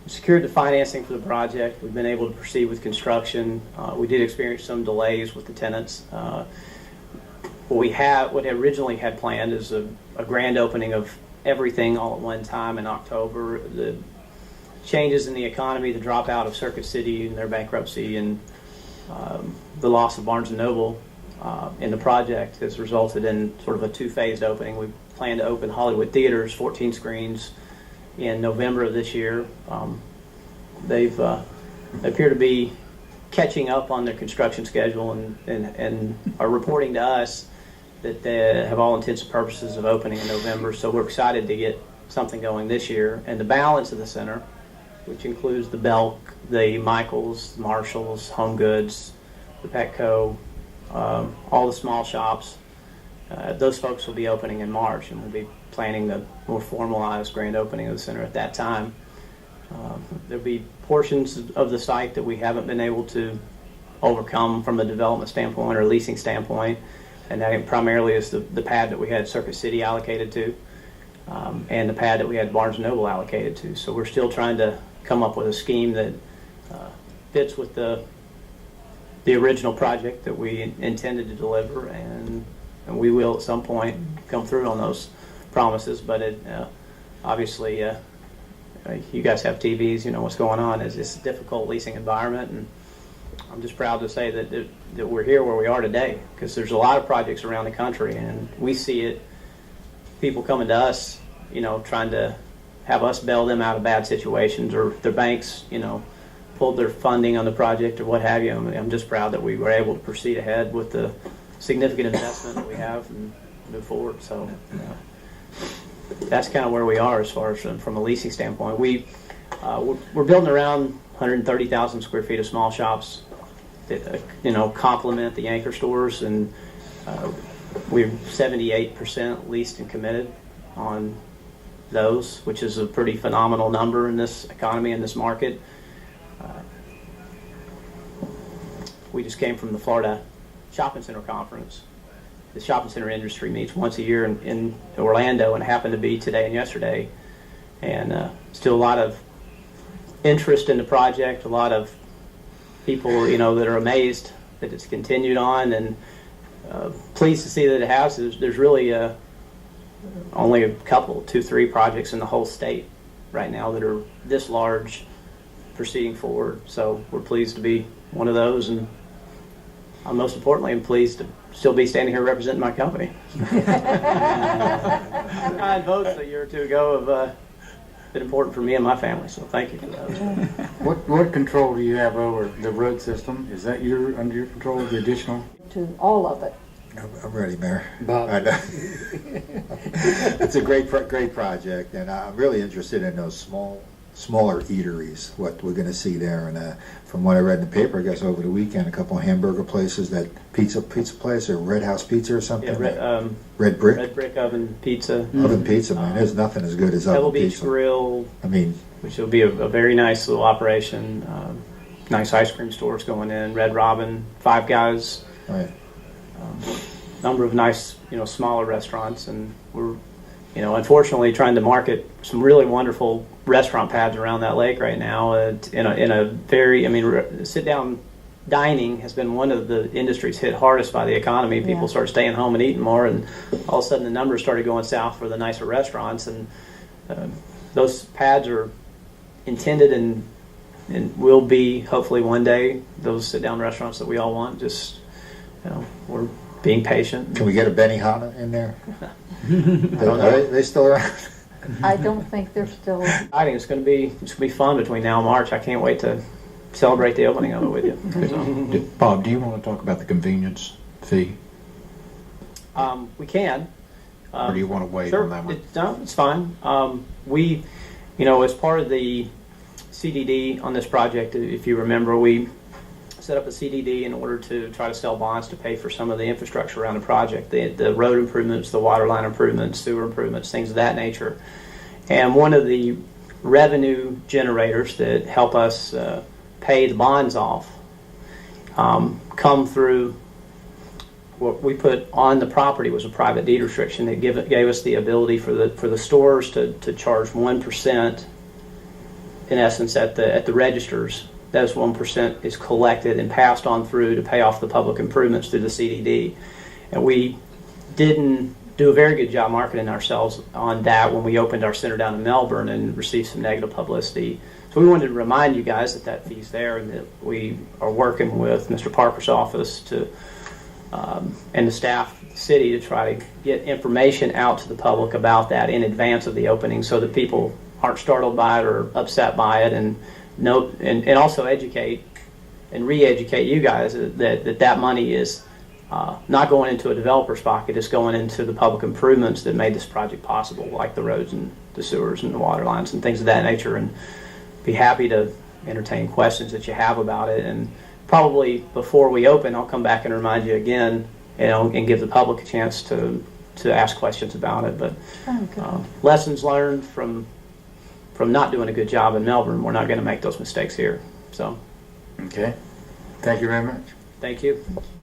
secured the financing for the project. We've been able to proceed with construction. We did experience some delays with the tenants. What I originally had planned is a grand opening of everything all at one time in October. The changes in the economy, the dropout of Circuit City and their bankruptcy, and the loss of Barnes & Noble in the project has resulted in sort of a two-phased opening. We plan to open Hollywood Theaters, 14 screens, in November of this year. They appear to be catching up on their construction schedule and are reporting to us that they have all intents and purposes of opening in November. So we're excited to get something going this year. And the balance of the center, which includes the Belk, the Michaels, Marshalls, Home Goods, the Petco, all the small shops, those folks will be opening in March, and we'll be planning the more formalized grand opening of the center at that time. There'll be portions of the site that we haven't been able to overcome from a development standpoint or leasing standpoint, and that primarily is the pad that we had Circuit City allocated to, and the pad that we had Barnes & Noble allocated to. So we're still trying to come up with a scheme that fits with the original project that we intended to deliver, and we will at some point come through on those promises. But obviously, you guys have TVs, you know what's going on. It's a difficult leasing environment, and I'm just proud to say that we're here where we are today, because there's a lot of projects around the country, and we see it, people coming to us, trying to have us bail them out of bad situations, or their banks, pulled their funding on the project or what have you. I'm just proud that we were able to proceed ahead with the significant investment that we have and move forward. So that's kind of where we are as far as from a leasing standpoint. We're building around 130,000 square feet of small shops that complement the anchor stores, and we're 78% leased and committed on those, which is a pretty phenomenal number in this economy, in this market. We just came from the Florida Shopping Center Conference. The shopping center industry meets once a year in Orlando, and it happened to be today and yesterday. And still a lot of interest in the project, a lot of people, that are amazed that it's continued on, and pleased to see that it has. There's really only a couple, 2-3 projects in the whole state right now that are this large proceeding forward. So we're pleased to be one of those, and most importantly, I'm pleased to still be standing here representing my company. 9 votes a year or two ago have been important for me and my family, so thank you for those. What control do you have over the road system? Is that under your control, the additional? To all of it. I'm ready, Mayor. Bob. I know. It's a great project, and I'm really interested in those smaller eateries, what we're going to see there. And from what I read in the paper, I guess over the weekend, a couple of hamburger places, that pizza place, or Red House Pizza or something. Yeah, Red Brick. Red Brick Oven Pizza. Oven Pizza, man. There's nothing as good as Pebble oven Beach pizza. Grill. Which will be a very nice little operation. Nice ice cream stores going in. Red Robin, Five Guys. Right. Number of nice, smaller restaurants, and we're, unfortunately trying to market some really wonderful restaurant pads around that lake right now. In a very, sit-down dining has been one of the industries hit hardest by the economy. People started staying home and eating more, and all of a sudden the numbers started going south for the nicer restaurants, and those pads are intended and will be, hopefully one day, those sit-down restaurants that we all want. Just, we're being patient. Can we get a Benihana in there? Are they still around? I don't think they're still. I think it's going to be fun between now and March. I can't wait to celebrate the opening of it with you. Bob, do you want to talk about the convenience fee? We can. Or do you want to wait sure, on that one? No, it's fine. We, as part of the CDD on this project, if you remember, we set up a CDD in order to try to sell bonds to pay for some of the infrastructure around the project, the road improvements, the water line improvements, sewer improvements, things of that nature. And one of the revenue generators that help us pay the bonds off come through what we put on the property was a private deed restriction that gave us the ability for the stores to charge 1% in essence, at the registers. Those 1% is collected and passed on through to pay off the public improvements through the CDD. And we didn't do a very good job marketing ourselves on that when we opened our center down in Melbourne and received some negative publicity. So we wanted to remind you guys that that fee's there and that we are working with Mr. Parker's office to and the staff of the city to try to get information out to the public about that in advance of the opening so that people aren't startled by it or upset by it, and note and also educate and re-educate you guys that money is not going into a developer's pocket. It's going into the public improvements that made this project possible, like the roads and the sewers and the water lines and things of that nature. And be happy to entertain questions that you have about it. And probably before we open, I'll come back and remind you again, and give the public a chance to ask questions about it. But lessons learned from not doing a good job in Melbourne, we're not going to make those mistakes here. So, Okay. Thank you very much. thank you.